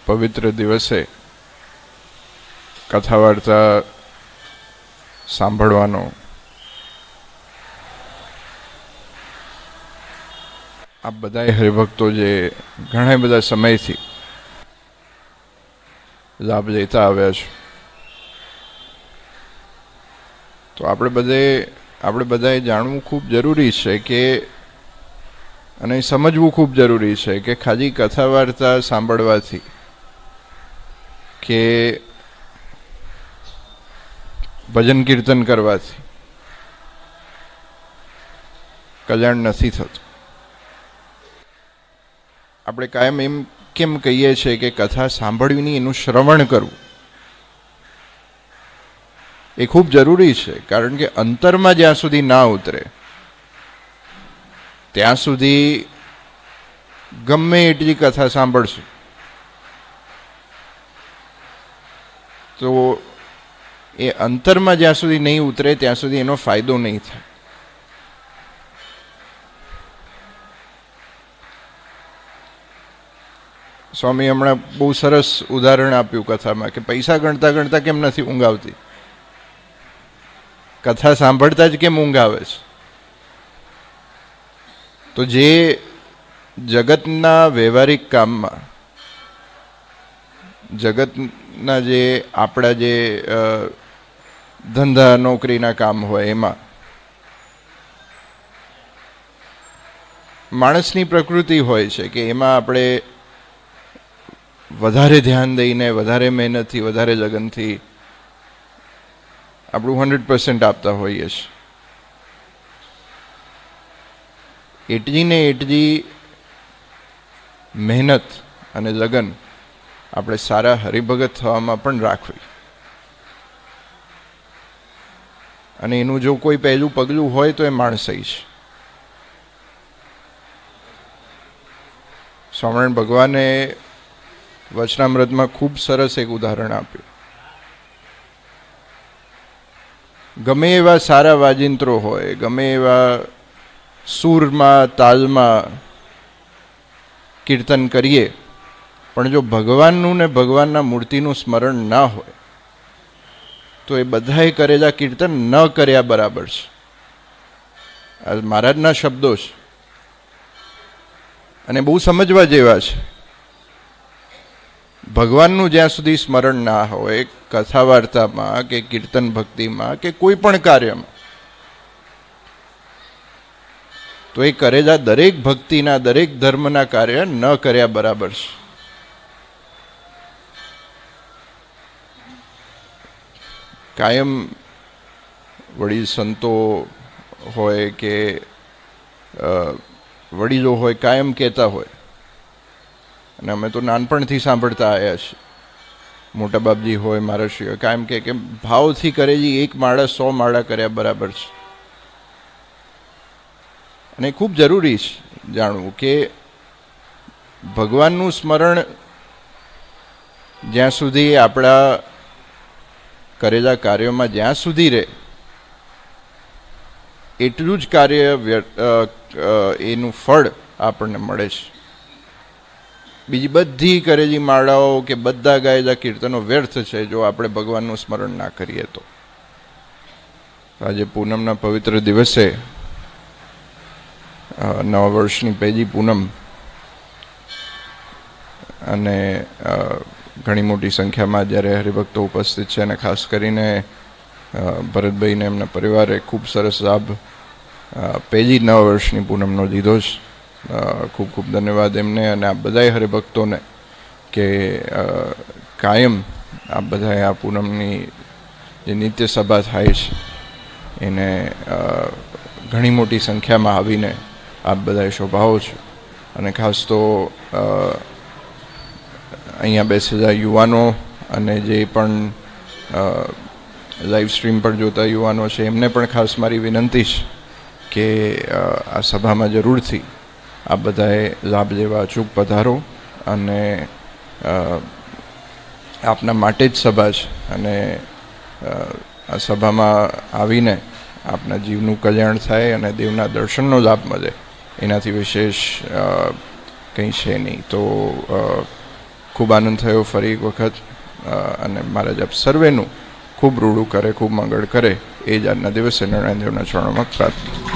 પવિત્ર દિવસે કથા વાર્તા સાંભળવાનો આપ બધાએ હરિભક્તો જે ઘણા બધા સમયથી લાભ લેતા આવ્યા છો, તો આપણે બધાએ જાણવું ખૂબ જરૂરી છે કે અને સમજવું ખૂબ જરૂરી છે કે ખાલી કથા વાર્તા સાંભળવાથી કે ભજન કીર્તન કરવાથી કલ્યાણ નથી થતું. આપણે કાયમ એમ કેમ કહીએ છીએ કે કથા સાંભળવી નહીં, એનું શ્રવણ કરવું એ ખૂબ જરૂરી છે. કારણ કે અંતરમાં જ્યાં સુધી ના ઉતરે ત્યાં સુધી ગમે એટલી કથા સાંભળશું તો એ અંતરમાં જ્યાં સુધી નહીં ઉતરે ત્યાં સુધી એનો ફાયદો નહીં થાય. સ્વામી હમણાં બહુ સરસ ઉદાહરણ આપ્યું કથામાં કે પૈસા ગણતા ગણતા કેમ નથી ઊંઘ આવતી, કથા સાંભળતા જ કેમ ઊંઘ આવે છે. તો જે જગતના વ્યવહારિક કામમાં, જગતના જે આપણા જે ધંધા નોકરીના કામ હોય એમાં માણસની પ્રકૃતિ હોય છે કે એમાં આપણે વધારે ધ્યાન દઈને, વધારે મહેનતથી, વધારે લગનથી આપણું 100% આપતા હોઈએ છીએ. એટલી ને એટલી મહેનત અને લગન આપણે સારા હરિભગત થવામાં પણ રાખવી. અને એનું જો કોઈ પહેલું પગલું હોય તો એ માણસાઈ છે. સ્વામિનારાયણ ભગવાને વચનામૃતમાં ખૂબ સરસ એક ઉદાહરણ આપ્યું. ગમે એવા સારા વાજિંત્રો હોય, ગમે એવા સૂરમાં તાલમાં કીર્તન કરીએ, પણ જો ભગવાનનું ને ભગવાનના મૂર્તિનું સ્મરણ ના હોય તો એ બધાએ કરેલા કીર્તન ન કર્યા બરાબર છે. આ મહારાજના શબ્દો છે અને બહુ સમજવા જેવા છે. ભગવાનનું જ્યાં સુધી સ્મરણ ના હોય કથા વાર્તામાં કે કીર્તન ભક્તિમાં કે કોઈ પણ કાર્યમાં, તો એ કરેલા દરેક ભક્તિના, દરેક ધર્મના કાર્ય ન કર્યા બરાબર છે. કાયમ વડીલ સંતો હોય કે વડીલો હોય કાયમ કહેતા હોય, અને અમે તો નાનપણથી સાંભળતા આવ્યા છીએ, મોટા બાપજી હોય, મહારાષ્ટ્રી હોય, કાયમ કે ભાવથી કરેલી એક માળા 100 માળા કર્યા બરાબર છે. અને ખૂબ જરૂરી છે જાણવું કે ભગવાનનું સ્મરણ જ્યાં સુધી આપણા કરેલા કાર્યોમાં જ્યાં સુધી રહે એટલું જ કાર્ય એનું ફળ આપણને મળે છે. બીજી બધી કરેલી માળાઓ કે બધા ગાયેલા કીર્તનો વ્યર્થ છે જો આપણે ભગવાનનું સ્મરણ ના કરીએ તો. આજે પૂનમના પવિત્ર દિવસે, નવા વર્ષની પહેલી પૂનમ, અને ઘણી મોટી સંખ્યામાં જ્યારે હરિભક્તો ઉપસ્થિત છે, અને ખાસ કરીને ભરતભાઈને એમના પરિવારે ખૂબ સરસ લાભ પહેલી નવા વર્ષની પૂનમનો લીધો છે. ખૂબ ખૂબ ધન્યવાદ એમને અને આ બધાય હરિભક્તોને કે કાયમ આ બધાએ આ પૂનમની જે નિત્ય સભા થાય છે એને ઘણી મોટી સંખ્યામાં આવીને આપ બધાએ શોભાવો છો. અને ખાસ તો અહીંયા બેસેલા યુવાનો અને જે પણ લાઈવ સ્ટ્રીમ પર જોતા યુવાનો છે એમને પણ ખાસ મારી વિનંતી છે કે આ સભામાં જરૂરથી આ બધાએ લાભ લેવા અચૂક પધારો. અને આપના માટે જ સભા છે, અને આ સભામાં આવીને આપના જીવનું કલ્યાણ થાય અને દેવના દર્શનનો લાભ મળે, એનાથી વિશેષ કંઈ છે નહીં. તો ખૂબ આનંદ થયો ફરી એક વખત, અને મહારાજ આપ સર્વેનું ખૂબ રૂડું કરે, ખૂબ મંગળ કરે, એ જ આજના દિવસે નારાયણ દેવના ચરણોમાં પ્રાર્થના.